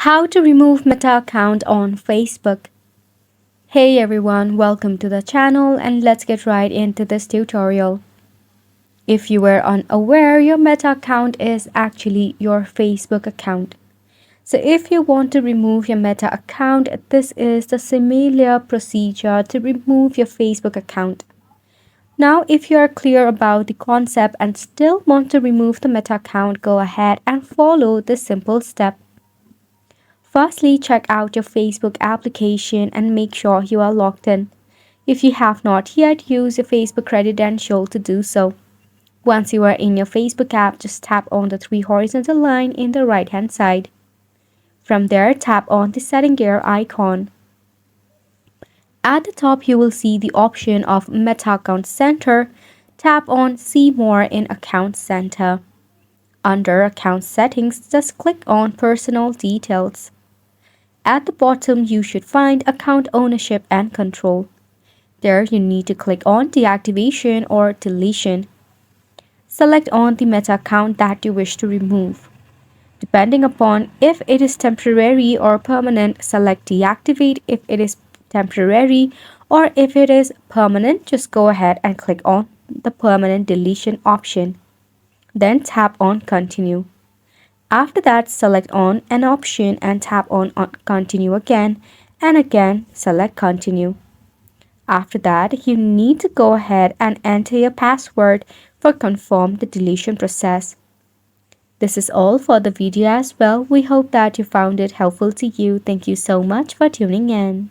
How to remove Meta account on Facebook. Hey everyone, welcome to the channel and let's get right into this tutorial. If you were unaware, your Meta account is actually your Facebook account. So if you want to remove your Meta account, this is the similar procedure to remove your Facebook account. Now, if you are clear about the concept and still want to remove the Meta account, go ahead and follow this simple step. Firstly, check out your Facebook application and make sure you are logged in. If you have not yet, use your Facebook credential to do so. Once you are in your Facebook app, just tap on the three horizontal line in the right hand side. From there, tap on the setting gear icon. At the top, you will see the option of Meta Account Center. Tap on See More in Account Center. Under Account Settings, just click on Personal Details. At the bottom, you should find Account Ownership and Control. There, you need to click on Deactivation or Deletion. Select on the Meta account that you wish to remove. Depending upon if it is temporary or permanent, select Deactivate if it is temporary, or if it is permanent, just go ahead and click on the Permanent Deletion option. Then tap on Continue. After that, select on an option and tap on Continue again, and again select Continue. After that, you need to go ahead and enter your password for confirm the deletion process. This is all for the video as well. We hope that you found it helpful to you. Thank you so much for tuning in.